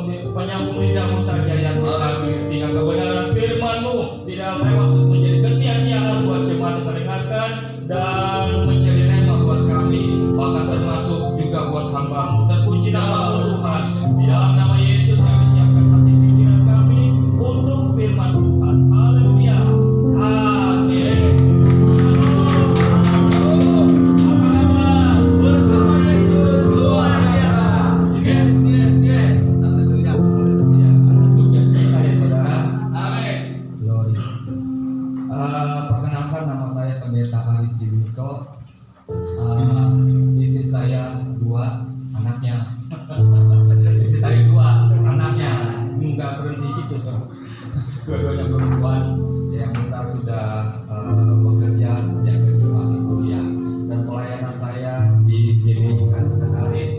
penyambung lidahmu saja yang Tuhan, sehingga kebenaran firman-Mu tidak lewat menjadi kesia-siaan buat jemaat yang mendengarkan dan menjadi rema buat kami, bahkan termasuk juga buat hamba-Mu. Terpuji nama-Mu Tuhan. Di dalam nama Yesus kami siapkan hati pikiran kami untuk firman Tuhan. Haleluya. Amin. Perkenalkan, nama saya Pendeta Aris Siwiko. Istri saya dua, anaknya. Istri saya dua, anaknya nggak berhenti situ, dua-duanya perempuan. Yang besar sudah bekerja, yang kecil masih kuliah. Dan pelayanan saya di GBI Aris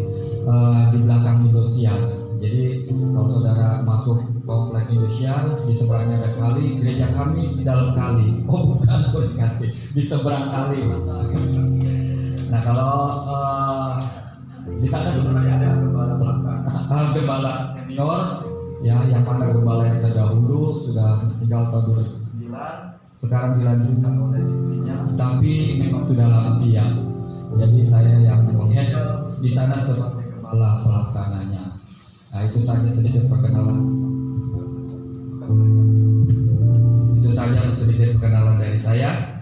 di belakang Indosiar. Jadi kalau saudara masuk komplek Indosiar, di seberangnya ada kali, gereja kami di dalam kali. Oh bukan, sorry kasih, di seberang kali. Nah kalau di sana sebenarnya ada gembala senior, ya yang mana gembala yang terdahulu sudah tinggal tahun 2009, sekarang dilanjutkan oleh istrinya, tapi memang sudah lansia. Jadi saya yang menghandle di sana sebagai gembala pelaksananya. Nah itu saja sedikit perkenalan. Itu saja sedikit perkenalan dari saya.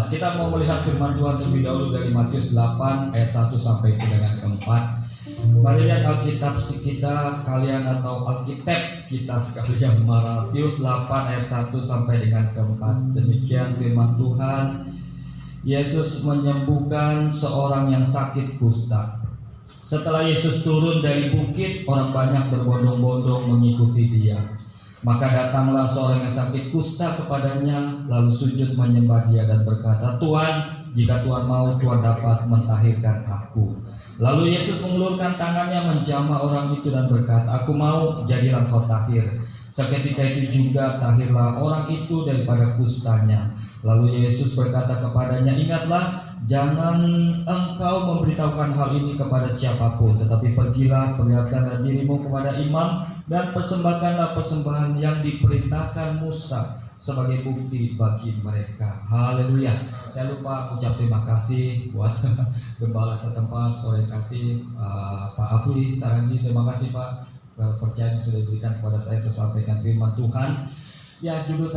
Kita mau melihat firman Tuhan terlebih dahulu dari Matius 8 ayat 1 sampai dengan ke-4. Mari lihat Alkitab kita sekalian atau Alkitab kita sekalian, Matius 8 ayat 1 sampai dengan ke-4. Demikian firman Tuhan. Yesus menyembuhkan seorang yang sakit kusta. Setelah Yesus turun dari bukit, orang banyak berbondong-bondong mengikuti dia. Maka datanglah seorang yang sakit kusta kepadanya, lalu sujud menyembah dia dan berkata, "Tuhan, jika Tuhan mau, Tuhan dapat mentahirkan aku." Lalu Yesus mengulurkan tangannya menjamah orang itu dan berkata, "Aku mau, jadilah kau tahir." Seketika itu juga tahirlah orang itu daripada kustanya. Lalu Yesus berkata kepadanya, "Ingatlah, jangan engkau memberitahukan hal ini kepada siapapun, tetapi pergilah, perlihatkanlah dirimu kepada imam dan persembahkanlah persembahan yang diperintahkan Musa sebagai bukti bagi mereka." Haleluya. Saya lupa ucap terima kasih buat gembala setempat, sore kasih Pak Afri Sarandi, terima kasih Pak percaya yang sudah diberikan kepada saya untuk sampaikan firman Tuhan. Ya, judul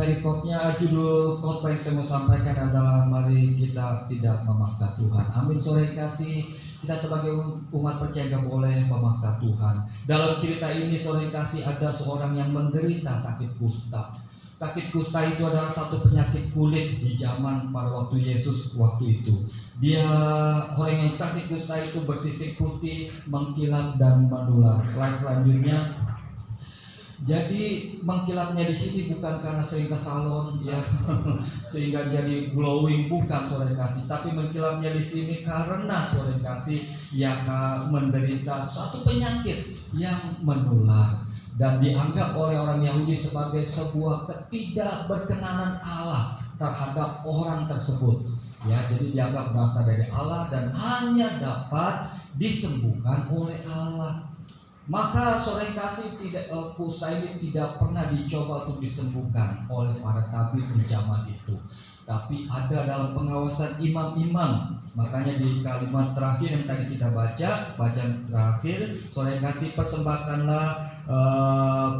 khotbah yang saya mau sampaikan adalah mari kita tidak memaksa Tuhan. Amin, sore kasih. Kita sebagai umat percaya gak boleh memaksa Tuhan. Dalam cerita ini sore kasih ada seorang yang menderita sakit kusta. Sakit kusta itu adalah satu penyakit kulit di zaman pada waktu Yesus waktu itu. Dia orang yang sakit kusta itu bersisik putih, mengkilat dan menular. Slide selanjutnya. Jadi mengkilatnya di sini bukan karena sering ke salon ya sehingga jadi glowing, bukan sore kasih, tapi mengkilatnya di sini karena sore kasih ya menderita suatu penyakit yang menular dan dianggap oleh orang Yahudi sebagai sebuah ketidakberkenanan Allah terhadap orang tersebut. Ya, jadi dianggap berasal dari Allah dan hanya dapat disembuhkan oleh Allah. Maka sore kasih kusta ini tidak pernah dicoba untuk disembuhkan oleh para tabib di zaman itu, tapi ada dalam pengawasan imam-imam. Makanya di kalimat terakhir yang tadi kita baca, bacaan terakhir, sore kasih persembahkanlah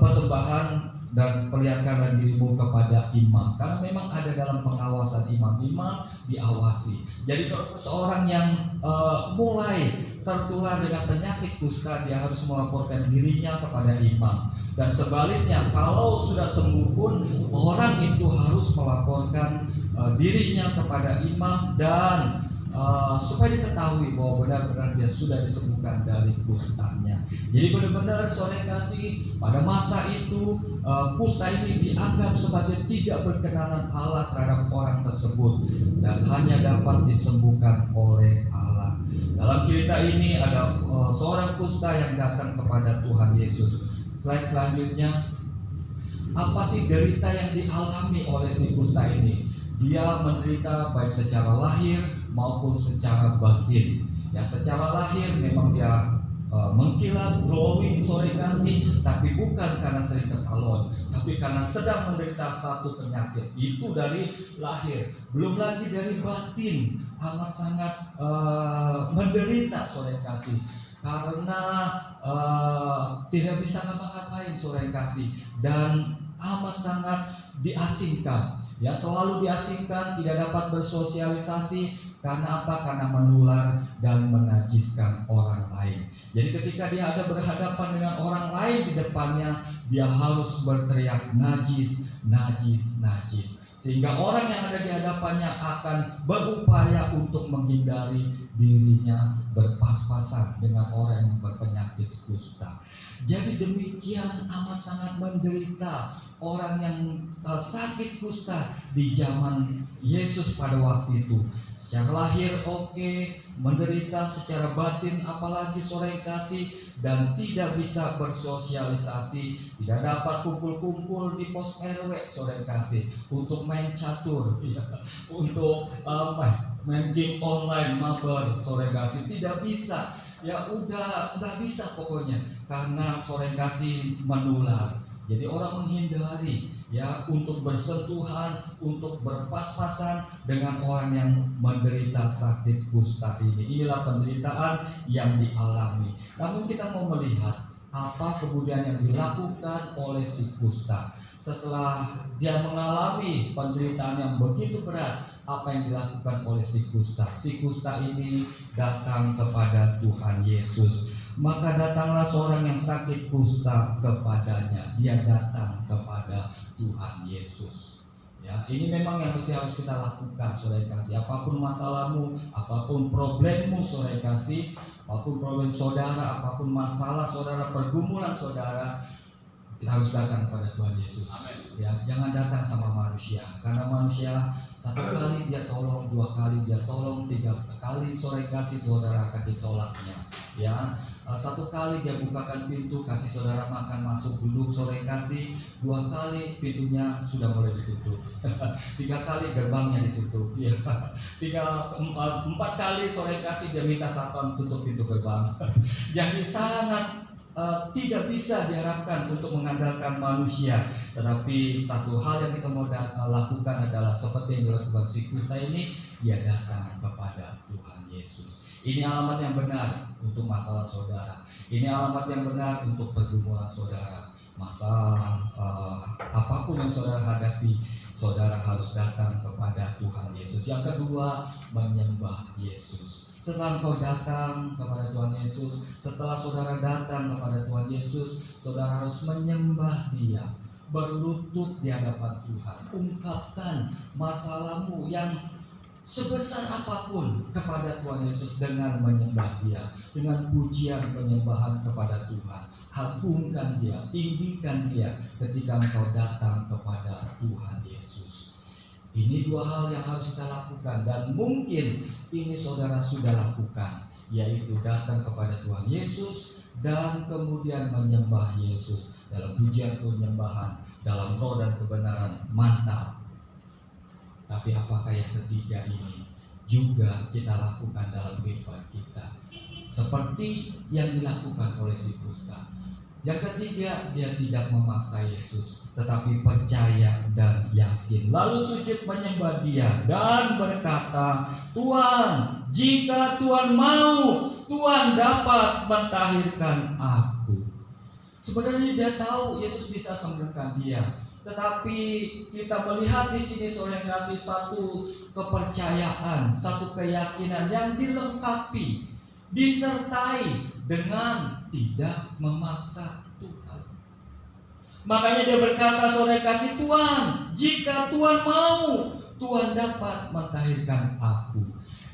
persembahan dan perlihatkanlah dirimu kepada imam, karena memang ada dalam pengawasan imam-imam, diawasi. Jadi kalau seseorang yang mulai tertular dengan penyakit kusta, dia harus melaporkan dirinya kepada imam. Dan sebaliknya, kalau sudah sembuh pun orang itu harus melaporkan dirinya kepada imam dan supaya diketahui bahwa benar-benar dia sudah disembuhkan dari kustanya. Jadi benar-benar sore kasih pada masa itu kusta ini dianggap sebagai tidak berkenanan Allah terhadap orang tersebut dan hanya dapat disembuhkan oleh Allah. Dalam cerita ini ada seorang kusta yang datang kepada Tuhan Yesus. Slide selanjutnya, apa sih derita yang dialami oleh si kusta ini? Dia menderita baik secara lahir maupun secara batin. Ya, secara lahir memang dia mengkilat, glowing, sore kasih, tapi bukan karena sering ke salon, tapi karena sedang menderita satu penyakit. Itu dari lahir, belum lagi dari batin, amat sangat menderita sore kasih, karena tidak bisa ngapa-ngapain sore kasih, dan amat sangat diasingkan. Ya, selalu diasingkan, tidak dapat bersosialisasi. Karena apa? Karena menular dan menajiskan orang lain. Jadi ketika dia ada berhadapan dengan orang lain di depannya, dia harus berteriak najis, najis, najis. Sehingga orang yang ada di hadapannya akan berupaya untuk menghindari dirinya berpas-pasan dengan orang yang berpenyakit kusta. Jadi demikian amat sangat menderita orang yang sakit kusta di zaman Yesus pada waktu itu. Secara lahir oke, menderita secara batin apalagi sore kasih, dan tidak bisa bersosialisasi, tidak dapat kumpul-kumpul di pos RW sore kasih untuk main catur, ya, untuk main game online mabar sore kasih, tidak bisa. Ya udah nggak bisa pokoknya, karena sore kasih menular. Jadi orang menghindari ya untuk bersentuhan, untuk berpas-pasan dengan orang yang menderita sakit kusta ini. Inilah penderitaan yang dialami. Namun kita mau melihat apa kemudian yang dilakukan oleh si kusta. Setelah dia mengalami penderitaan yang begitu berat, apa yang dilakukan oleh si kusta? Si kusta ini datang kepada Tuhan Yesus. Maka datanglah seorang yang sakit kusta kepadanya. Dia datang kepada Tuhan Yesus. Ya, ini memang yang harus kita lakukan, saudara kasih. Apapun masalahmu, apapun problemmu, saudara kasih, apapun problem saudara, apapun masalah saudara, pergumulan saudara, kita harus datang kepada Tuhan Yesus. Amen. Ya, jangan datang sama manusia, karena manusia satu kali dia tolong, dua kali dia tolong, tiga kali sore kasih saudara akan ditolaknya. Ya, satu kali dia bukakan pintu, kasih saudara makan, masuk duduk sore kasih, dua kali pintunya sudah mulai ditutup, tiga kali gerbangnya ditutup, ya, empat kali sore kasih dia minta satpam tutup pintu gerbang. Jadi sangat tidak bisa diharapkan untuk mengandalkan manusia. Tetapi satu hal yang kita mau lakukan adalah seperti yang dilakukan si kusta ini, dia datang kepada Tuhan Yesus. Ini alamat yang benar untuk masalah saudara. Ini alamat yang benar untuk pergumulan saudara. Masalah apapun yang saudara hadapi, saudara harus datang kepada Tuhan Yesus. Yang kedua, menyembah Yesus. Setelah engkau datang kepada Tuhan Yesus, setelah saudara datang kepada Tuhan Yesus, saudara harus menyembah Dia, berlutut di hadapan Tuhan, ungkapkan masalahmu yang sebesar apapun kepada Tuhan Yesus dengan menyembah Dia, dengan pujian penyembahan kepada Tuhan. Agungkan Dia, tinggikan Dia ketika engkau datang kepada Tuhan Yesus. Ini dua hal yang harus kita lakukan, dan mungkin ini saudara sudah lakukan, yaitu datang kepada Tuhan Yesus dan kemudian menyembah Yesus dalam pujian penyembahan, dalam roh dan kebenaran. Mantap. Tapi apakah yang ketiga ini juga kita lakukan dalam kehidupan kita, seperti yang dilakukan oleh si kusta? Yang ketiga, dia tidak memaksa Yesus, tetapi percaya dan yakin. Lalu sujud menyembah Dia dan berkata, Tuhan, jika Tuhan mau, Tuhan dapat mentahirkan aku. Sebenarnya dia tahu Yesus bisa sembuhkan dia, tetapi kita melihat di sini seorang yang kasih satu kepercayaan, satu keyakinan yang dilengkapi, disertai dengan tidak memaksa Tuhan. Makanya dia berkata, saudara kasih, Tuhan, jika Tuhan mau, Tuhan dapat mentahirkan aku.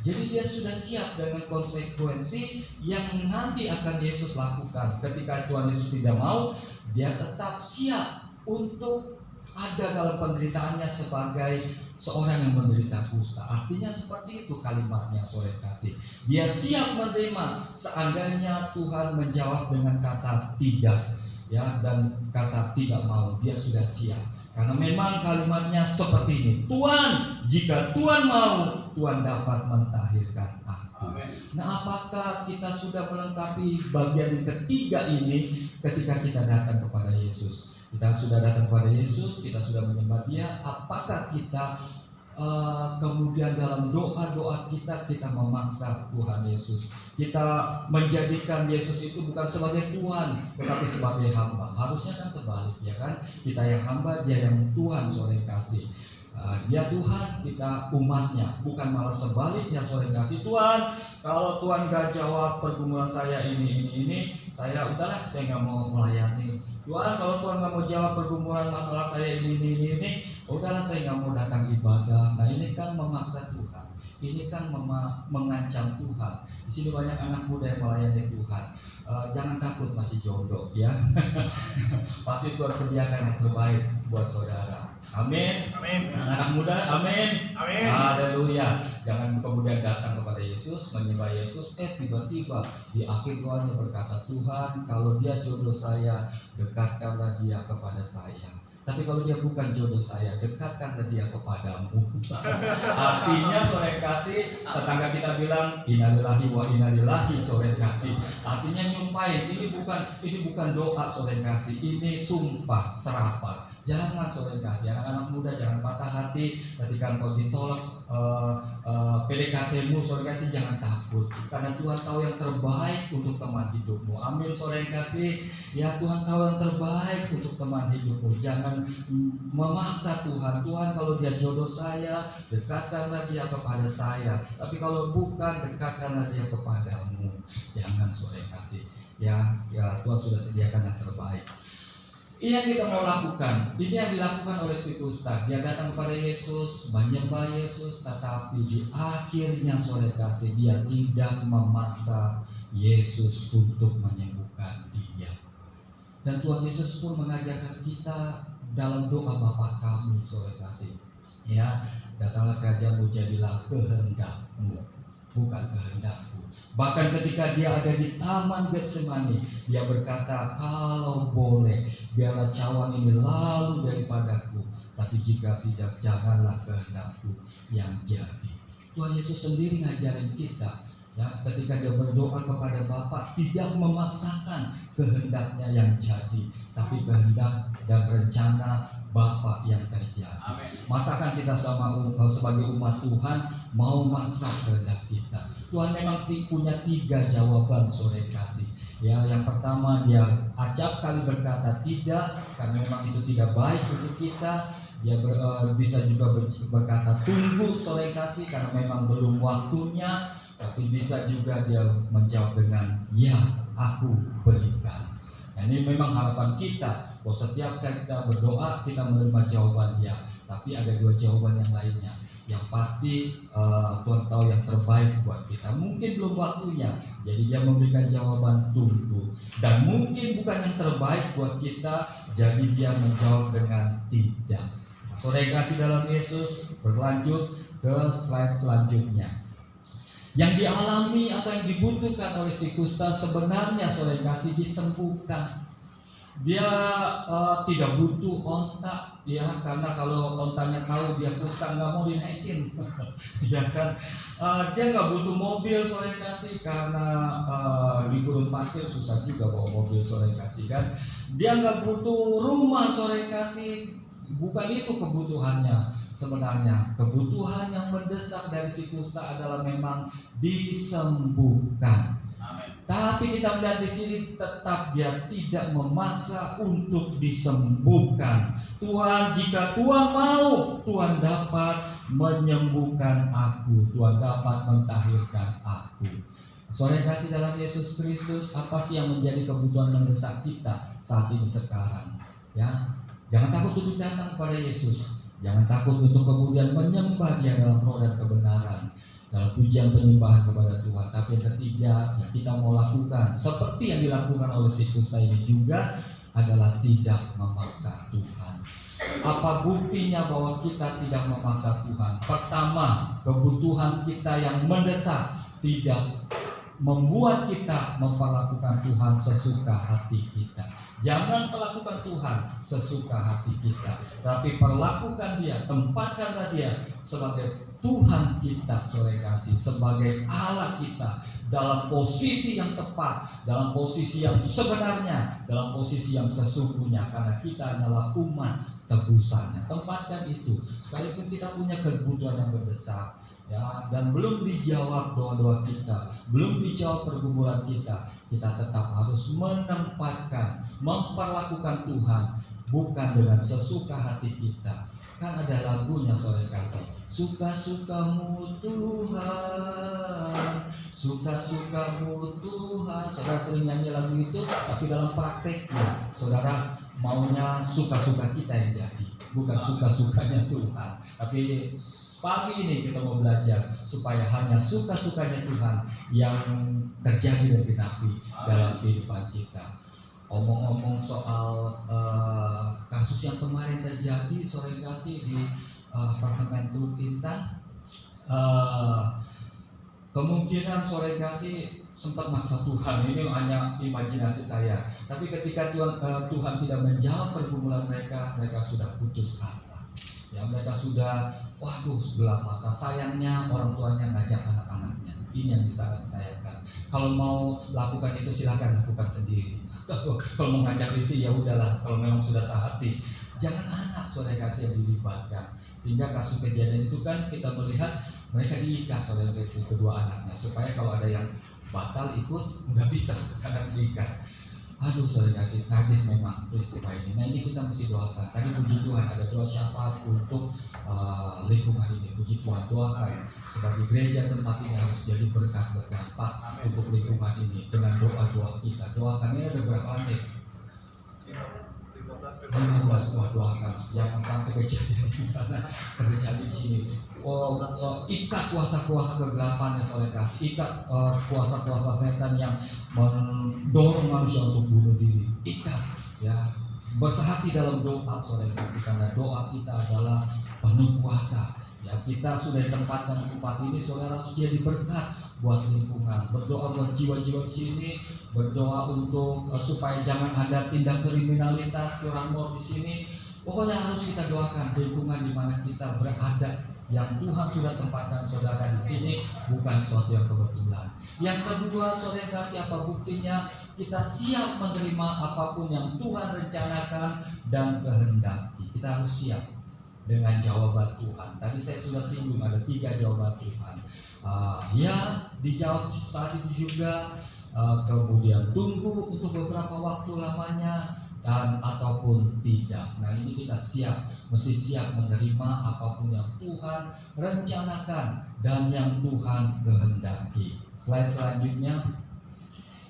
Jadi dia sudah siap dengan konsekuensi yang nanti akan Yesus lakukan. Ketika Tuhan Yesus tidak mau, dia tetap siap untuk ada dalam penderitaannya sebagai seorang yang menderita kusta. Artinya seperti itu kalimatnya, saudara kasih. Dia siap menerima seandainya Tuhan menjawab dengan kata tidak, ya, dan kata tidak mau. Dia sudah siap karena memang kalimatnya seperti ini. Tuhan, jika Tuhan mau, Tuhan dapat mentahirkan aku. aku. Nah, apakah kita sudah melengkapi bagian yang ketiga ini ketika kita datang kepada Yesus? Kita sudah datang kepada Yesus, kita sudah menyembah Dia. Apakah kita kemudian dalam doa-doa kita memaksa Tuhan Yesus, kita menjadikan Yesus itu bukan sebagai Tuhan tetapi sebagai hamba? Harusnya kan terbalik, ya kan? Kita yang hamba, Dia yang Tuhan. Saudara kasih, Dia Tuhan, kita umatnya, bukan malah sebaliknya. Saudara kasih, Tuhan, kalau Tuhan gak jawab pergumulan saya ini, saya udahlah, saya gak mau melayani. Tuhan, kalau Tuhan gak mau jawab pergumulan masalah saya ini, udahlah, saya gak mau datang ibadah. Nah, ini kan memaksa Tuhan, ini kan mengancam Tuhan. Di sini banyak anak muda yang melayani Tuhan. Jangan takut masih jodoh, ya. Pasti Tuhan sediakan yang terbaik buat saudara. Amin. Amin. Anak muda, amin. Amin. Haleluya. Jangan kemudian datang kepada Yesus, menyembah Yesus, tiba-tiba di akhir doanya berkata, Tuhan, kalau dia jodoh saya, dekatkanlah dia kepada saya. Tapi kalau dia bukan jodoh saya, dekatkanlah dia kepadamu. Artinya, saudara kasih, tetangga kita bilang innalillahi wa inna ilaihi, saudara kasih. Artinya nyumpahin, ini bukan doa, saudara kasih, ini sumpah serapah. Jangan, saudara kasih, anak-anak muda jangan patah hati ketika engkau ditolak PDKT-mu, saudara kasih, jangan takut, karena Tuhan tahu yang terbaik untuk teman hidupmu. Amin, saudara kasih. Ya, Tuhan tahu yang terbaik untuk teman hidupmu. Jangan memaksa Tuhan. Tuhan, kalau dia jodoh saya, dekatkanlah dia kepada saya. Tapi kalau bukan, dekatkanlah dia kepadamu. Jangan, saudara kasih. Ya, Tuhan sudah sediakan yang terbaik. Ini yang kita mau lakukan. Ini yang dilakukan oleh si Kusta. Dia datang kepada Yesus, menyembah Yesus, tetapi di akhirnya, saudara kasih, dia tidak memaksa Yesus untuk menyembuhkan dia. Dan Tuhan Yesus pun mengajarkan kita dalam doa Bapa kami, saudara kasih, ya, datanglah kerajaan-Mu, jadilah kehendak-Mu, bukan kehendak-Ku. Bahkan ketika dia ada di Taman Getsemani, dia berkata, kalau boleh, biarlah cawan ini lalu daripadaku, tapi jika tidak, janganlah kehendak-Ku yang jadi. Tuhan Yesus sendiri ngajarin kita, ya, ketika dia berdoa kepada Bapa, tidak memaksakan kehendaknya yang jadi, tapi kehendak dan rencana Bapa yang terjadi. Amen. Masakan kita sebagai umat Tuhan mau maksa kehendak kita? Tuhan memang punya 3 jawaban, saudara kasih. Ya, yang pertama, dia acap kali berkata tidak, karena memang itu tidak baik untuk kita. Dia bisa juga berkata tunggu, saudara kasih, karena memang belum waktunya. Tapi bisa juga dia menjawab dengan ya, aku berikan. Nah, ini memang harapan kita, bahwa setiap kali kita berdoa kita menerima jawaban ya. Tapi ada 2 jawaban yang lainnya. Yang pasti Tuhan tahu yang terbaik buat kita. Mungkin belum waktunya, jadi dia memberikan jawaban tunggu. Dan mungkin bukan yang terbaik buat kita, jadi dia menjawab dengan tidak. Saudara kasih dalam Yesus, berlanjut ke slide selanjutnya. Yang dialami atau yang dibutuhkan oleh si kusta sebenarnya, saudara kasih, disembuhkan. Dia tidak butuh ontak, ya, karena kalau ontanya tahu dia kusta nggak mau dinaikin, ya kan. Dia nggak butuh mobil, saudara kasih, karena di gurun pasir susah juga bawa mobil, saudara kasih kan. Dia nggak butuh rumah, saudara kasih, bukan itu kebutuhannya. Sebenarnya kebutuhan yang mendesak dari si kusta adalah memang disembuhkan. Amen. Tapi kita melihat di sini tetap dia tidak memaksa untuk disembuhkan. Tuhan, jika Tuhan mau, Tuhan dapat menyembuhkan aku, Tuhan dapat mentahirkan aku. Saudara kasih dalam Yesus Kristus, apa sih yang menjadi kebutuhan mendesak kita saat ini sekarang? Ya, jangan takut untuk datang kepada Yesus. Jangan takut untuk kemudian menyembah Dia dalam roh dan kebenaran, dalam pujian penyembahan kepada Tuhan. Tapi yang ketiga yang kita mau lakukan, seperti yang dilakukan oleh si kusta ini juga, adalah tidak memaksa Tuhan. Apa buktinya bahwa kita tidak memaksa Tuhan? Pertama, kebutuhan kita yang mendesak tidak membuat kita memperlakukan Tuhan sesuka hati kita. Jangan perlakukan Tuhan sesuka hati kita, tapi perlakukan Dia, tempatkanlah Dia sebagai Tuhan kita, saudara kasih, sebagai Allah kita, dalam posisi yang tepat, dalam posisi yang sebenarnya, dalam posisi yang sesungguhnya, karena kita adalah umat tebusannya. Tempatkan itu, sekalipun kita punya kebutuhan yang mendesak, ya, dan belum dijawab doa-doa kita, belum dijawab pergumulan kita, kita tetap harus menempatkan, memperlakukan Tuhan bukan dengan sesuka hati kita. Kan ada lagunya, saudara kasih, suka-sukamu Tuhan, suka-sukamu Tuhan. Saudara sering nyanyi lagu itu, tapi dalam prakteknya saudara maunya suka-suka kita yang jadi, bukan suka-sukanya Tuhan. Tapi pagi ini kita mau belajar supaya hanya suka-sukanya Tuhan yang terjadi dan genapi dalam kehidupan kita. Omong-omong soal kasus yang kemarin terjadi, sore kasih, di apartemen Teluk Intan, kemungkinan sore kasih sempat maksa Tuhan, ini hanya imajinasi saya. Tapi ketika Tuhan tidak menjawab pergumulan mereka, mereka sudah putus asa. Ya, mereka sudah, waduh, sebelah mata. Sayangnya orang tuanya ngajak anak-anaknya. Ini yang bisa disayangkan. Kalau mau lakukan itu silakan lakukan sendiri. Kalau mau ngajak isi ya udahlah. Kalau memang sudah sehati, jangan anak saudara kasih yang dilibatkan. Sehingga kasus kejadian itu kan kita melihat mereka diikat saudara kasih kedua anaknya, supaya kalau ada yang batal ikut nggak bisa karena terikat. Aduh, saudara kasih, tragis memang peristiwa ini. Nah, ini kita mesti doakan. Tadi puji Tuhan ada doa syafaat untuk lingkungan ini. Puji Tuhan, doakan sebagai gereja tempat ini harus jadi berkat berdampak untuk lingkungan ini dengan doa-doa kita. Doakan, ini ada berapa lantai? 15. Doakan jangan sampai kejadian di sana terjadi di sini. Ikat kuasa-kuasa kegelapan yang saudara kasih, ikat kuasa-kuasa setan yang mendorong manusia untuk bunuh diri. Ikat, ya, bersehati dalam doa saudara kasih, karena doa kita adalah penuh kuasa. Ya, kita sudah ditempatkan di tempat ini, saudara harus jadi berkat buat lingkungan. Berdoa buat jiwa-jiwa di sini, berdoa untuk supaya jangan ada tindak kriminalitas, curanmor di sini. Pokoknya harus kita doakan lingkungan di mana kita berada, yang Tuhan sudah tempatkan saudara di sini, bukan sesuatu yang kebetulan. Yang kedua, saudara kasih, apa buktinya? Kita siap menerima apapun yang Tuhan rencanakan dan kehendaki. Kita harus siap dengan jawaban Tuhan. Tadi saya sudah singgung ada 3 jawaban Tuhan. Ya, dijawab saat itu juga, kemudian tunggu untuk beberapa waktu lamanya, dan ataupun tidak. Nah, ini kita mesti siap menerima apapun yang Tuhan rencanakan dan yang Tuhan kehendaki. Slide selanjutnya,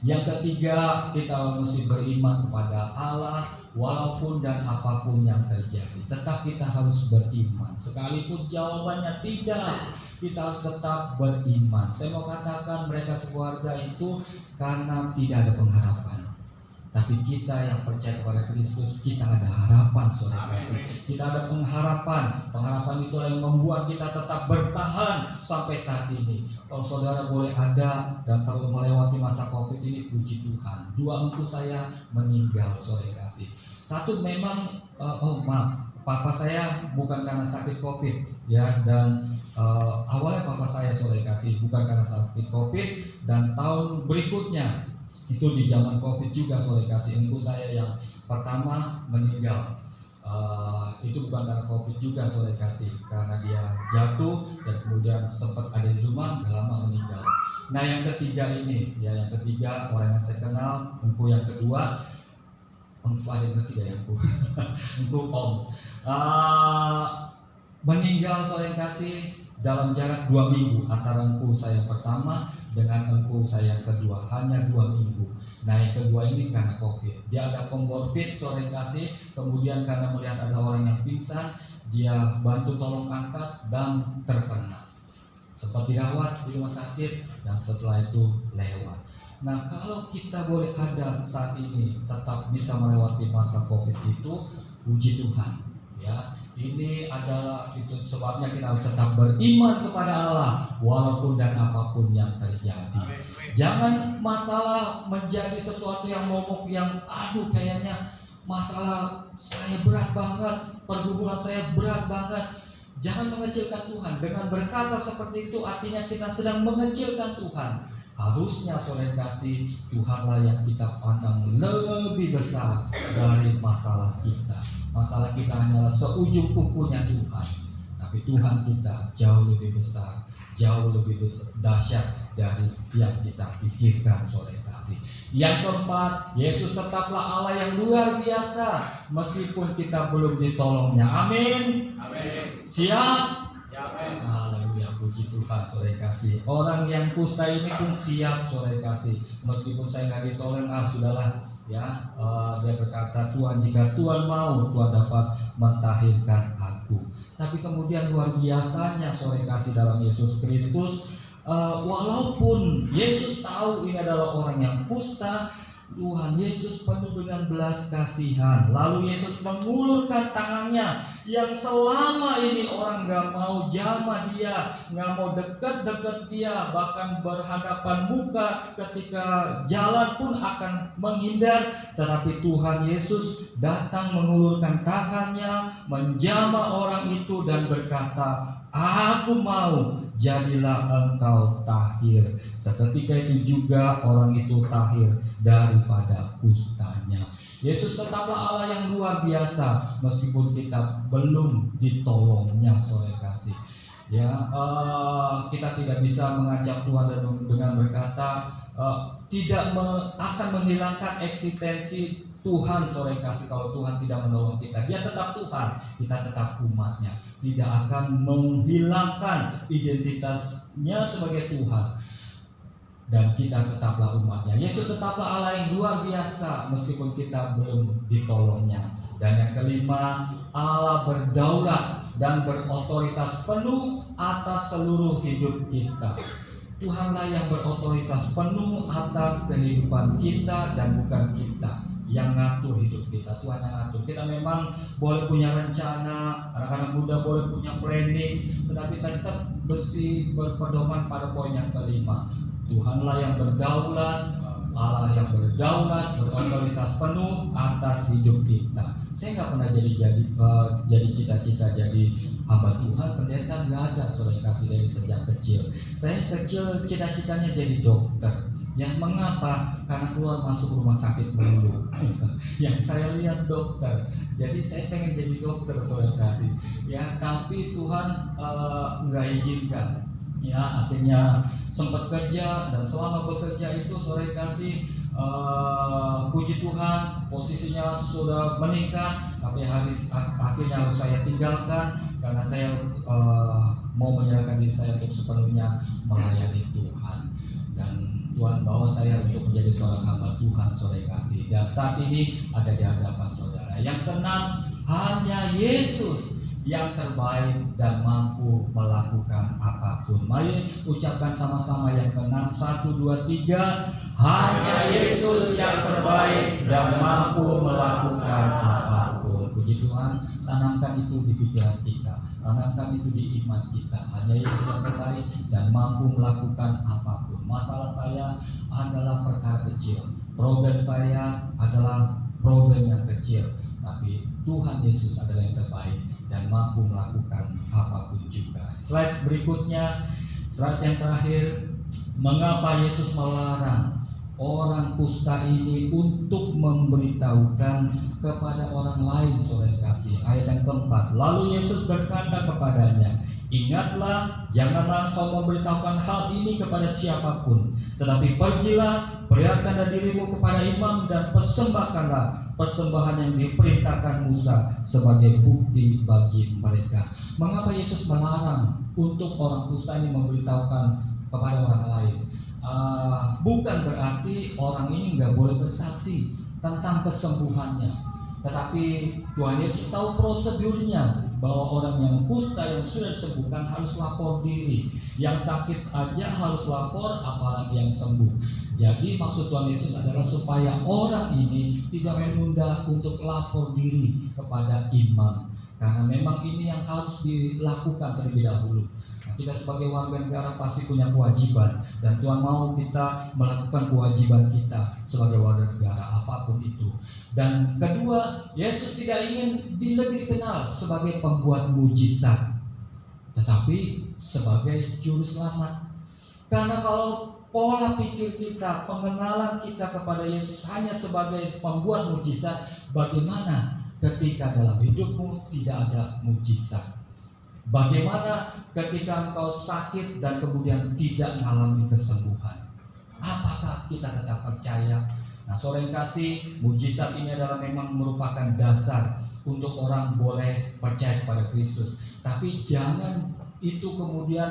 yang ketiga, kita mesti beriman kepada Allah walaupun dan apapun yang terjadi. Tetap kita harus beriman, sekalipun jawabannya tidak, kita harus tetap beriman. Saya mau katakan mereka sekeluarga itu karena tidak ada pengharapan. Tapi kita yang percaya kepada Kristus, kita ada harapan, saudara kasih. Kita ada pengharapan. Pengharapan itulah yang membuat kita tetap bertahan sampai saat ini. Kalau saudara boleh ada dan terus melewati masa COVID ini, puji Tuhan. 2 engkau saya meninggal, saudara kasih. Satu memang, papa saya bukan karena sakit COVID, ya, dan awalnya papa saya, saudara kasih, bukan karena sakit COVID, dan tahun berikutnya itu di zaman COVID juga, saudara kasih, engkau saya yang pertama meninggal. Itu bukan karena COVID juga, saudara kasih, karena dia jatuh dan kemudian sempat ada di rumah, gak lama meninggal. Nah, yang ketiga ini, ya, yang ketiga orang yang saya kenal, engkau yang kedua, engkau ada yang ketiga ya, engkau om, meninggal, saudara kasih, dalam jarak 2 minggu antara engkau saya yang pertama dengan engkau saya yang kedua, hanya 2 minggu. Nah, yang kedua ini karena COVID, dia ada komorbid, saudara kasih, kemudian karena melihat ada orang yang pingsan, dia bantu tolong angkat dan terkena, sempat dirawat di rumah sakit dan setelah itu lewat. Nah, kalau kita boleh ada saat ini tetap bisa melewati masa COVID itu, puji Tuhan, ya. Ini adalah itu sebabnya kita harus tetap beriman kepada Allah walaupun dan apapun yang terjadi. Jangan masalah menjadi sesuatu yang momok, yang aduh kayaknya masalah saya berat banget, pergumulan saya berat banget. Jangan mengecilkan Tuhan. Dengan berkata seperti itu artinya kita sedang mengecilkan Tuhan. Harusnya saudara kasih, Tuhanlah yang kita pandang lebih besar dari masalah kita. Masalah kita hanyalah seujung kukunya Tuhan. Tapi Tuhan kita jauh lebih besar, jauh lebih dahsyat dari yang kita pikirkan saudara kasih. Yang keempat, Yesus tetaplah Allah yang luar biasa meskipun kita belum ditolongnya. Amin. Amin. Siap? Haleluya, puji Tuhan saudara kasih. Orang yang kusta ini pun siap saudara kasih. Meskipun saya nggak ditolong, sudahlah ya. Dia berkata, Tuhan, jika Tuhan mau, Tuhan dapat mentahirkan aku. Tapi kemudian luar biasanya saudara kasih dalam Yesus Kristus, walaupun Yesus tahu ini adalah orang yang kusta, Tuhan Yesus penuh dengan belas kasihan. Lalu Yesus mengulurkan tangannya yang selama ini orang gak mau jamah dia, gak mau dekat-dekat dia, bahkan berhadapan muka ketika jalan pun akan menghindar. Tetapi Tuhan Yesus datang mengulurkan tangannya, menjamah orang itu dan berkata, aku mau, jadilah engkau tahir. Seketika itu juga orang itu tahir daripada kustanya. Yesus tetaplah Allah yang luar biasa meskipun kita belum ditolongnya saudara kasih. Ya, kita tidak bisa mengajak Tuhan dengan berkata akan menghilangkan eksistensi Tuhan saudara kasih. Kalau Tuhan tidak menolong kita, Dia tetap Tuhan, kita tetap umatnya. Tidak akan menghilangkan identitasnya sebagai Tuhan, dan kita tetaplah umatnya. Yesus tetaplah Allah yang luar biasa meskipun kita belum ditolongnya. Dan yang kelima, Allah berdaulat dan berotoritas penuh atas seluruh hidup kita. Tuhanlah yang berotoritas penuh atas kehidupan kita dan bukan kita yang ngatur hidup kita. Tuhan yang ngatur. Kita memang boleh punya rencana, anak-anak muda boleh punya planning, tetapi tetap mesti berpedoman pada poin yang kelima. Tuhanlah yang berdaulat, Allah yang berdaulat, berotoritas penuh atas hidup kita. Saya nggak pernah jadi cita-cita jadi hamba Tuhan, pendeta nggak ada saudara kasih dari sejak kecil. Saya kecil cita-citanya jadi dokter. Yang mengapa? Karena keluar masuk rumah sakit melulu. Yang saya lihat dokter, jadi saya pengen jadi dokter saudara kasih. Ya, tapi Tuhan nggak izinkan. Ya, akhirnya sempat kerja, dan selama bekerja itu saudara kasih, puji Tuhan posisinya sudah meningkat, tapi akhirnya harus saya tinggalkan karena saya mau menyerahkan diri saya untuk sepenuhnya melayani Tuhan. Dan Tuhan bawa saya untuk menjadi seorang hamba Tuhan saudara kasih. Dan saat ini ada di hadapan saudara. Yang keenam, hanya Yesus yang terbaik dan mampu melakukan apapun. Mari ucapkan sama-sama yang keenam. 1, 2, 3. Hanya Yesus yang terbaik dan mampu melakukan apapun. Puji Tuhan, tanamkan itu di pikiran kita, tanamkan itu di iman kita. Hanya Yesus yang terbaik dan mampu melakukan apapun. Masalah saya adalah perkara kecil, problem saya adalah problem yang kecil, tapi Tuhan Yesus adalah yang terbaik dan mampu melakukan apapun juga. Slide berikutnya, slide yang terakhir. Mengapa Yesus melarang orang kusta ini untuk memberitahukan kepada orang lain saudara kasih? Ayat yang keempat. Lalu Yesus berkata kepadanya, ingatlah, janganlah engkau memberitahukan hal ini kepada siapapun, tetapi pergilah, perlihatkanlah dirimu kepada imam dan persembahkanlah persembahan yang diperintahkan Musa sebagai bukti bagi mereka. Mengapa Yesus melarang untuk orang kusta ini memberitahukan kepada orang lain? Bukan berarti orang ini nggak boleh bersaksi tentang kesembuhannya, tetapi Tuhan Yesus tahu prosedurnya, bahwa orang yang kusta yang sudah disembuhkan harus lapor diri, yang sakit aja harus lapor, apalagi yang sembuh. Jadi maksud Tuhan Yesus adalah supaya orang ini tidak menunda untuk lapor diri kepada imam, karena memang ini yang harus dilakukan terlebih dahulu. Kita sebagai warga negara pasti punya kewajiban, dan Tuhan mau kita melakukan kewajiban kita sebagai warga negara apapun itu. Dan kedua, Yesus tidak ingin lebih dikenal sebagai pembuat mujizat. tetapi sebagai juru selamat. Karena kalau pola pikir kita, pengenalan kita kepada Yesus hanya sebagai pembuat mujizat, bagaimana ketika dalam hidupmu tidak ada mujizat? Bagaimana ketika engkau sakit dan kemudian tidak mengalami kesembuhan? Apakah kita tetap percaya? Nah, saudara yang kasih, mujizat ini adalah memang merupakan dasar untuk orang boleh percaya kepada Kristus. Tapi jangan itu kemudian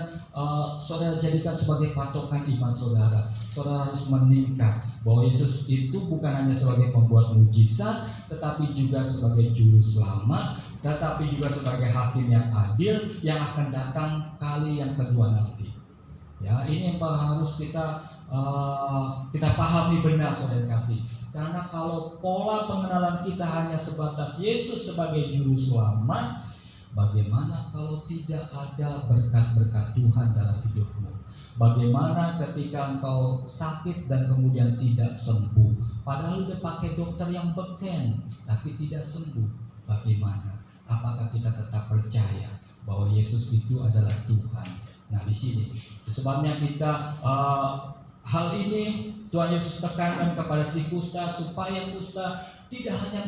saudara jadikan sebagai patokan iman saudara. Saudara harus meningkat bahwa Yesus itu bukan hanya sebagai pembuat mujizat, tetapi juga sebagai juru selamat, tetapi juga sebagai hakim yang adil yang akan datang kali yang kedua nanti. Ya, ini yang harus kita pahami benar, saudara kasih. Karena kalau pola pengenalan kita hanya sebatas Yesus sebagai juru selamat, bagaimana kalau tidak ada berkat-berkat Tuhan dalam hidupmu? Bagaimana ketika engkau sakit dan kemudian tidak sembuh? Padahal udah pakai dokter yang beken, tapi tidak sembuh. Bagaimana? Apakah kita tetap percaya bahwa Yesus itu adalah Tuhan? Nah, di sini sebabnya kita hal ini Tuhan Yesus tekankan kepada si kusta, supaya kusta tidak hanya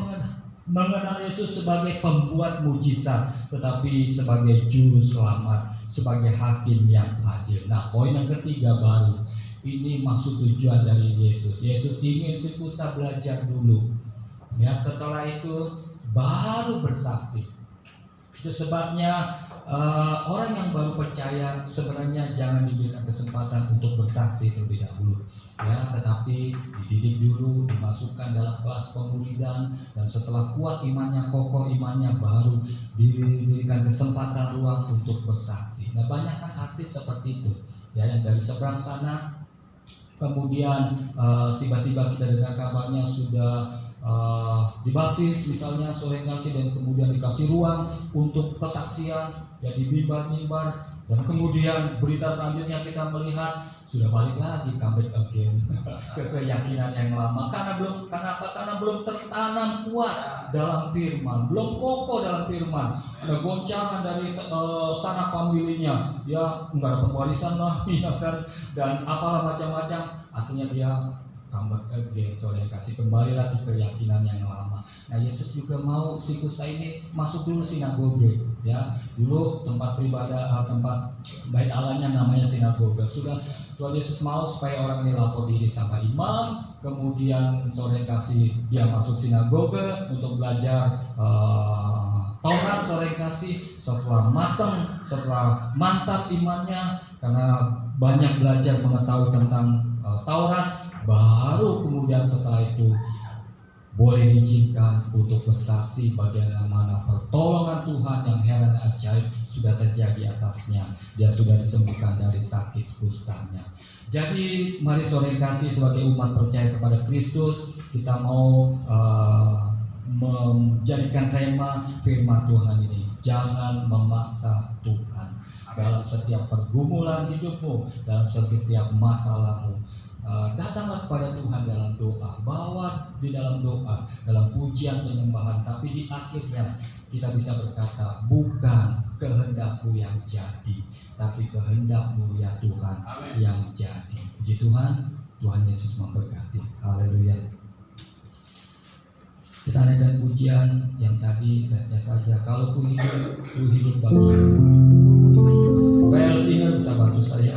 mengenal Yesus sebagai pembuat mujizat, tetapi sebagai juru selamat, sebagai hakim yang adil. Nah, poin yang ketiga baru, ini maksud tujuan dari Yesus. Yesus ingin si kusta belajar dulu, ya, setelah itu baru bersaksi. Itu sebabnya orang yang baru percaya sebenarnya jangan diberikan kesempatan untuk bersaksi terlebih dahulu, ya, tetapi dididik dulu, dimasukkan dalam kelas pemuridan, dan setelah kuat imannya, kokoh imannya, baru diberikan kesempatan ruang untuk bersaksi. Nah, banyak kan artis seperti itu, ya, yang dari seberang sana kemudian tiba-tiba kita dengar kabarnya sudah dibaptis misalnya, sore kasih, dan kemudian dikasih ruang untuk kesaksian, ya, di mimbar-mimbar, dan kemudian berita selanjutnya kita melihat sudah balik lagi, comeback again ke keyakinan yang lama. Karena belum tertanam kuat dalam firman, belum kokoh dalam firman. Ada goncangan dari sana pemilihnya, ya nggak dapat warisan lah, ya kan, dan apalah macam-macam. Akhirnya dia comeback again, saudara yang kasih, kembali lagi keyakinan yang lama. Nah, Yesus juga mau si kusta ini masuk dulu sinagoge, ya, dulu tempat beribadah, tempat bait Allahnya namanya sinagoge. Sudah Tuhan Yesus mau supaya orang ini lapor diri sama imam, kemudian saudara yang kasih dia masuk sinagoge untuk belajar Taurat, saudara yang kasih. Setelah matang, setelah mantap imannya karena banyak belajar mengetahui tentang Taurat, baru kemudian setelah itu boleh diizinkan untuk bersaksi bagaimana pertolongan Tuhan yang heran dan ajaib sudah terjadi atasnya. Dia sudah disembuhkan dari sakit kustanya. Jadi mari sore kasih, sebagai umat percaya kepada Kristus, kita mau menjadikan tema firman Tuhan ini. Jangan memaksa Tuhan dalam setiap pergumulan hidupmu, dalam setiap masalahmu. Datanglah kepada Tuhan dalam doa, bawa di dalam doa, dalam pujian penyembahan, tapi di akhirnya kita bisa berkata, bukan kehendakku yang jadi, tapi kehendakmu ya Tuhan. Amen. Yang jadi. Puji Tuhan, Tuhan Yesus memberkati. Haleluya. Kita naikkan pujian yang tadi, lihatnya saja, kalau ku hidup bagimu. PL Singer bisa bantu saya.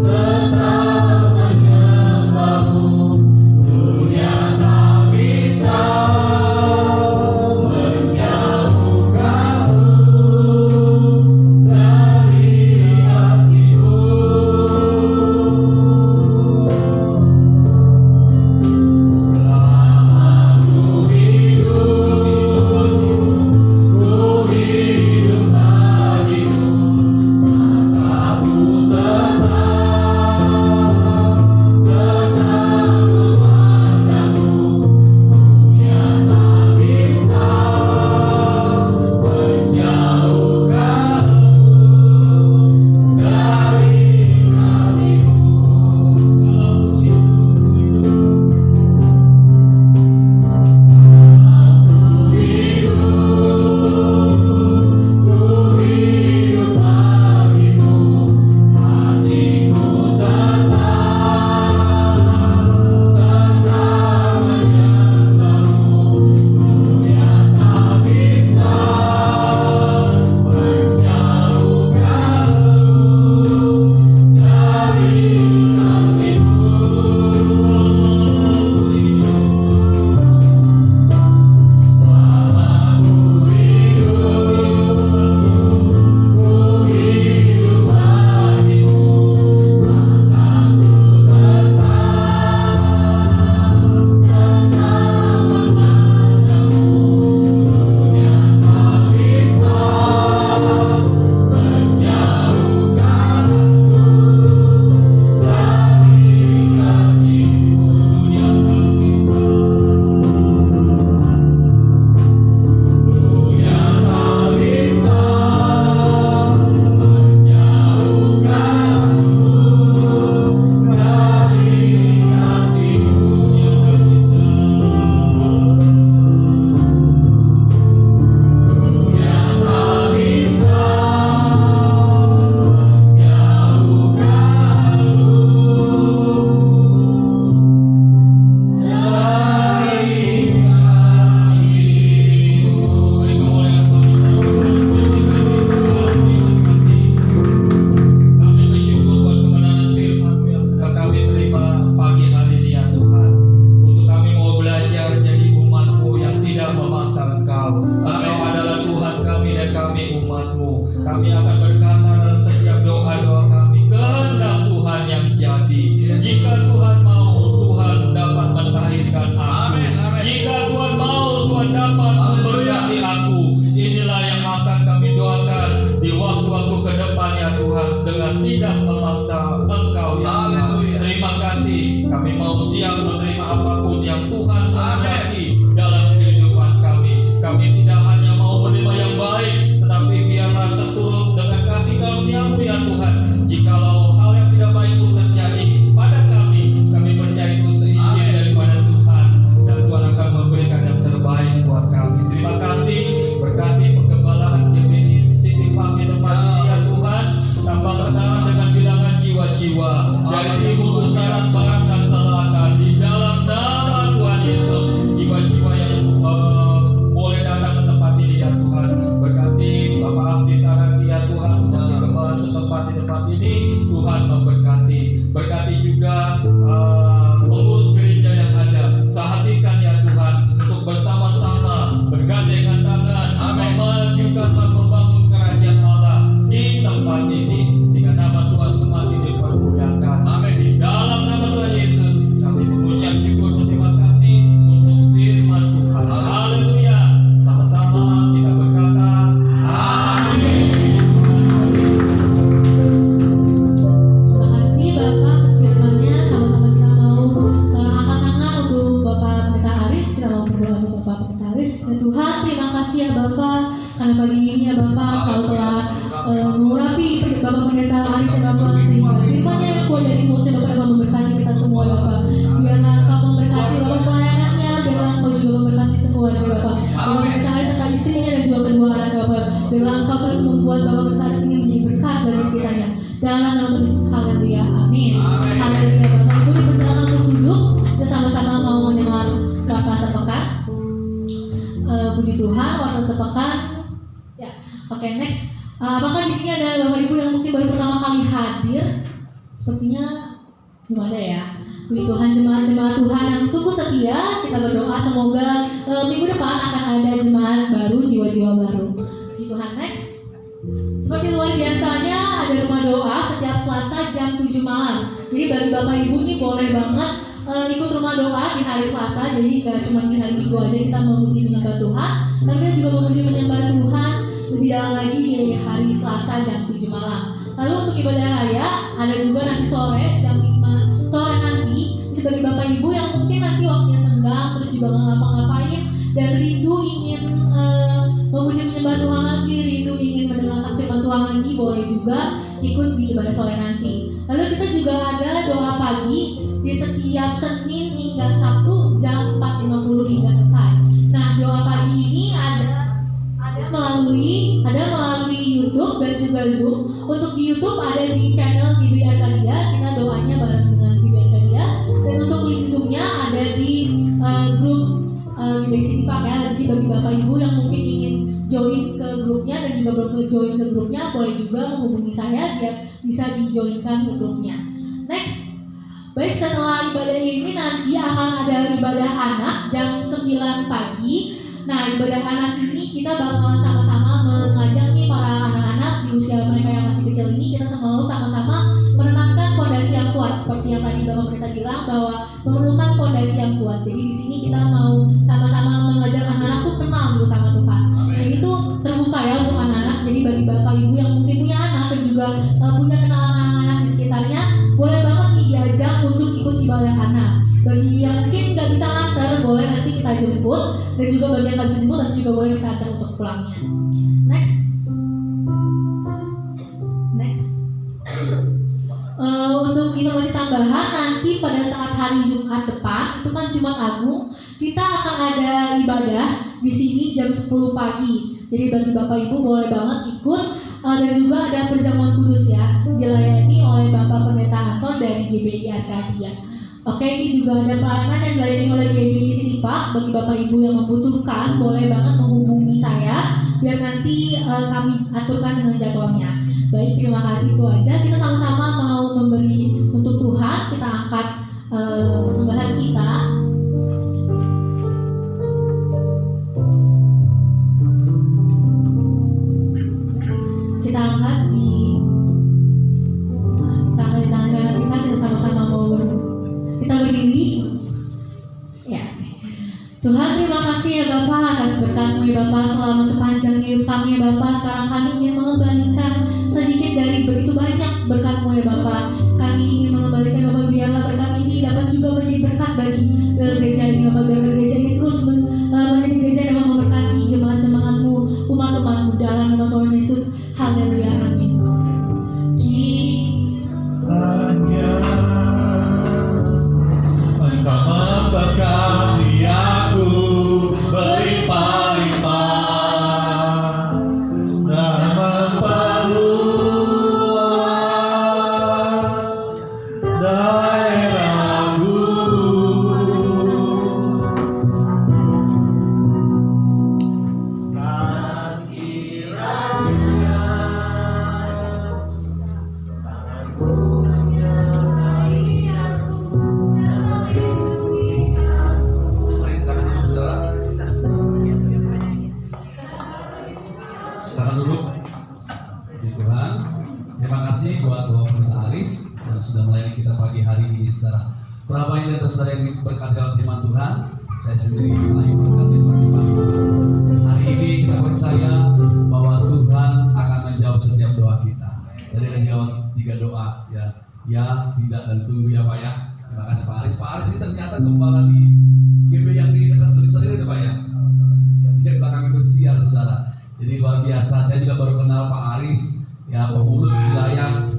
Tetap menyembahmu. Aris. Tuhan, terima kasih ya Bapak, karena pagi ini ya Bapak, Kau telah mengurapi Bapak Pendeta Aris ya Bapak, sehingga firman-Nya yang keluar dari mulut Bapak dapat memberkati kita semua ya Bapak. Biarlah Kau memberkati Bapak pelayanannya, biarlah Kau juga memberkati sekeluarga Bapak. Bapak Pendeta Aris serta istrinya dan juga kedua anak Bapak. Biarlah Engkau terus membuat Bapak Pendeta Aris ini menjadi berkat bagi sekitarnya. Dalam nama Tuhan Yesus, haleluya, amin. Haleluya. Bapak Ibu dipersilakan untuk duduk. Kita sama-sama mau mendengar warta sepekan. Puji Tuhan, warta sepekan. Ya, oke, next. Apakah di sini ada Bapak Ibu yang mungkin baru pertama kali hadir? Sepertinya belum ada ya. Puji Tuhan, jemaat-jemaat Tuhan yang sungguh setia, kita berdoa semoga minggu depan akan ada jemaat baru, jiwa-jiwa baru. Puji Tuhan, next. Seperti luar biasanya ada rumah doa setiap Selasa jam 7 malam. Jadi bagi Bapak Ibu nih boleh banget ikut rumah doa di hari Selasa. Jadi gak cuma di hari Minggu aja kita memuji menyembah Tuhan, tapi kita juga memuji menyembah Tuhan lebih dalam lagi di hari Selasa jam 7 malam. Lalu untuk ibadah raya ada juga nanti sore jam 5 sore nanti. Jadi bagi Bapak Ibu yang mungkin nanti waktunya senggang terus juga nggak ngapa-ngapain dan rindu ingin memuji menyembah Tuhan lagi, rindu ingin mendengarkan firman Tuhan lagi, boleh juga ikut di ibadah sore nanti. Lalu kita juga ada doa pagi di setiap Senin hingga Sabtu jam 4.50 hingga selesai. Nah, doa pagi ini ada melalui YouTube dan juga Zoom. Untuk di YouTube ada di channel GBI Arcadia, kita doanya bareng dengan GBI Arcadia. Dan untuk link Zoom-nya ada di grup GBI City Park ya. Jadi bagi Bapak Ibu yang mungkin ingin join ke grupnya dan juga belum join ke grupnya, boleh juga menghubungi saya biar bisa di-joinkan ke grupnya. Next. Baik, setelah ibadah ini nanti akan ada ibadah anak jam 9 pagi. Nah, ibadah anak ini kita bakalan sama-sama mengajak nih para anak-anak di usia mereka yang masih kecil ini, kita mau sama-sama menetapkan fondasi yang kuat. Seperti yang tadi Bapak Pendeta bilang bahwa memerlukan fondasi yang kuat. Jadi di sini kita mau sama-sama mengajak anak-anak tuh kenal dulu sama Tuhan. Nah, ini tuh terbuka ya untuk anak-anak. Jadi bagi Bapak Ibu yang mungkin punya anak dan juga punya kenalan anak-anak di sekitarnya, boleh banget nih diajak untuk ikut ibadah anak. Bagi yang mungkin nggak bisa antar, boleh nanti kita jemput, dan juga bagi yang nggak bisa jemput nanti juga boleh kita antar untuk pulangnya. Next. Untuk informasi tambahan, nanti pada saat hari Jumat depan, itu kan Jumat Agung, kita akan ada ibadah di sini jam 10 pagi. Jadi bagi Bapak Ibu boleh banget ikut, dan juga ada perjamuan kudus ya, dilayani oleh Bapak Pendeta Anton dari GBI Arcadia. Oke, ini juga ada pelayanan yang dilayani oleh GBI City Park. Bagi Bapak Ibu yang membutuhkan, boleh banget menghubungi saya biar nanti kami aturkan dengan jadwalnya. Baik, terima kasih, itu aja. Kita sama-sama mau memberi untuk Tuhan. Kita angkat persembahan kita. Kita angkat di tangan kita. Kita sama-sama mau kita berdiri. Ya. Tuhan, terima kasih ya Bapak atas berkat-Mu ya Bapak selama sepanjang hidup kami ya Bapak. Sekarang kami ingin mengembalikan sedikit dari begitu banyak berkat-Mu ya Bapak. Kami ingin mengembalikan Bapak, biarlah berkat ini dapat juga menjadi berkat bagi gereja ini Bapak. Biarlah gereja ini terus menjadi gereja yang dapat memberkati jemaat-jemaat-Mu, umat-umat-Mu dalam nama Tuhan Yesus. Haleluya, amin. Engkau memberkati aku berlimpah-limpah dan memperluas daerahku. Dan kiranya tanganku menyertai aku dan melindungi aku. Mari silakan duduk, saudara. Silakan duduk. Puji Tuhan, terima kasih buat Bapak Pendeta Aris yang sudah melayani kita pagi hari ini, saudara. Berapa ini dan saudara yang berkat dalam firman Tuhan, saya sendiri melayani berkat dalam firman Tuhan. Hari ini kita percaya bahwa Tuhan akan menjawab setiap doa kita. Tadi ada jawab 3 doa, ya, tidak, dan tunggu ya Pak ya. Terima kasih Pak Aris. Pak Aris ini ternyata gembala di GBI yang di dekat tulisan ini Pak ya. saudara. Jadi luar biasa. Saya juga baru kenal Pak Aris, ya pengurus wilayah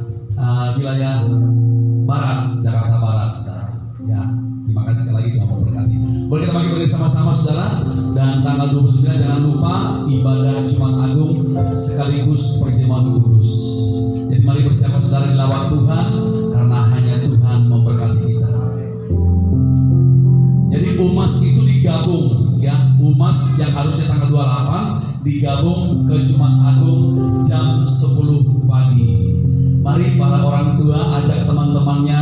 Barat, Jakarta Barat, saudara. Ya, terima kasih sekali lagi, Tuhan memberkati. Boleh kita bagi bersama-sama, saudara. Dan tanggal 29 jangan lupa ibadah Jumat Agung sekaligus perjamuan kudus. Jadi mari bersiapkan saudara di lawat Tuhan, karena hanya Tuhan memberkati kita. Jadi UMAS itu digabung, ya UMAS yang harusnya tanggal 28 digabung ke Jumat Agung jam 10 pagi. Mari para orang tua ajak teman-temannya,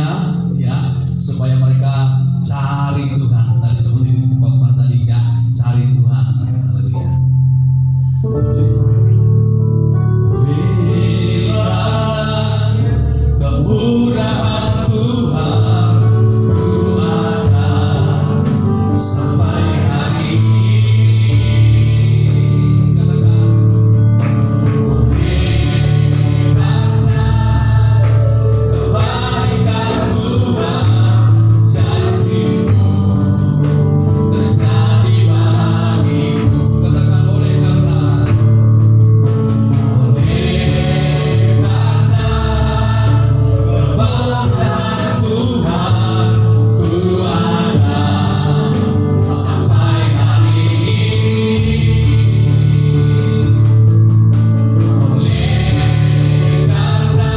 ya supaya mereka cari Tuhan. Tadi seperti di khotbah tadi, ya cari Tuhan. Haleluya. Kemurahan Tuhan ku ada sampai hari ini. Katakan, kebaikan Tuhan, janji-Mu terjadi bagiku. Katakan, oleh karena kebaikan Tuhan ku ada sampai hari ini. Oleh karena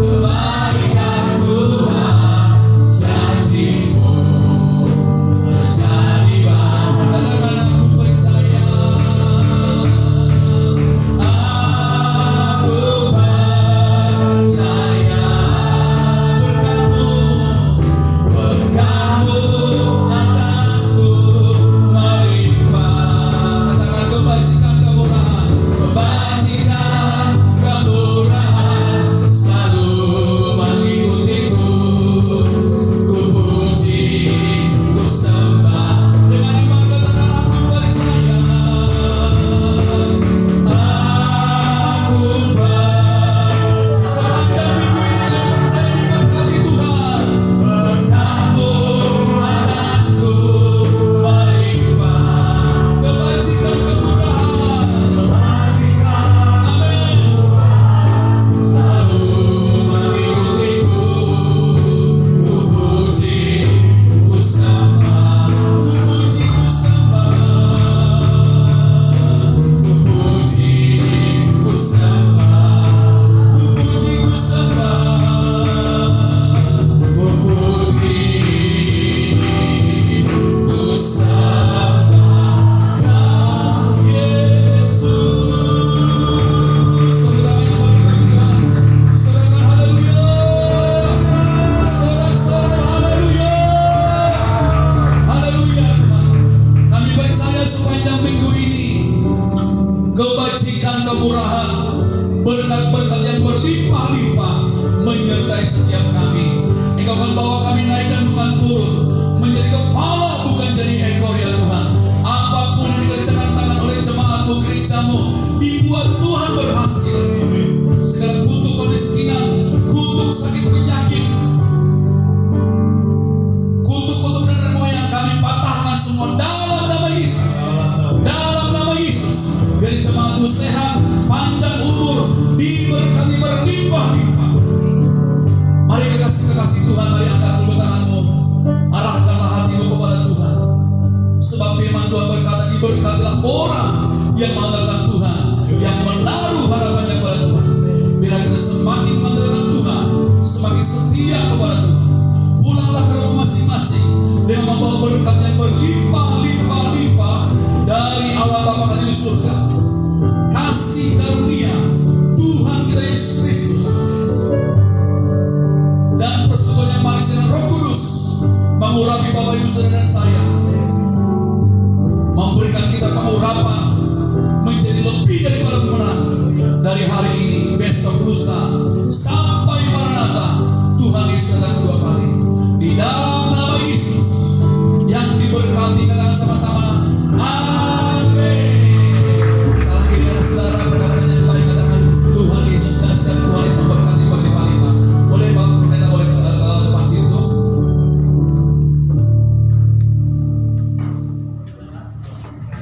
kebaikan Tuhan, janji-Mu terjadi bagiku. Katakan, aku percaya, aku percaya berkat-Mu atasku melimpah. Katakan, kebajikan kemurahan, kebajikan kemurahan selalu mengikutiku. Ku puji, ku sembah dengan iman. Katakan, aku percaya, aku sepanjang minggu ini aku percaya diberkati Tuhan. Berkat-Mu atasku melimpah, kebajikan kemurahan, amin, selalu mengikutiku. Ku puji, ku sembah, ku puji, ku sembah, ku puji, ku sembah, ku puji, ku sembah, ku puji, ku sembahkan Yesus. Serahkan haleluya, serahkan haleluya, haleluya Tuhan. Kami percaya sepanjang minggu ini kebajikan, kemurahan, berkat-berkat yang berlimpah-limpah menyertai setiap kami. Engkau akan bawa kami naik dan bukan turun, menjadi kepala bukan jadi ekor, ya Tuhan. Apapun yang dikerjakan tangan oleh jemaat-Mu, gereja-Mu, dibuat Tuhan berhasil. Segala kutuk kemiskinan, kutuk sakit penyakit, kutuk-kutuk nenek moyang kami patahkan semua dalam nama Yesus. Dalam nama Yesus, biar jemaat-Mu sehat, panjang umur, diberkati berlimpah-limpah. Mari kekasih-kekasih Tuhan, mari angkat kedua tanganmu, arahkanlah hatimu kepada Tuhan. Sebab firman Tuhan berkata, diberkatilah orang yang mengandalkan Tuhan, yang menaruh harapannya kepada Tuhan. Bila kita semakin mengandalkan Tuhan, semakin setia kepada Tuhan, pulanglah ke rumah masing-masing dengan membawa berkat yang berlimpah-limpah-limpah dari Allah Bapa kami di surga. Kasih karunia Tuhan kita Yesus Kristus dan persekutuan yang manis dengan Roh Kudus mengurapi Bapak Ibu Saudara dan saya, memberikan kita pengurapan menjadi lebih daripada pemenang dari hari ini, besok, lusa,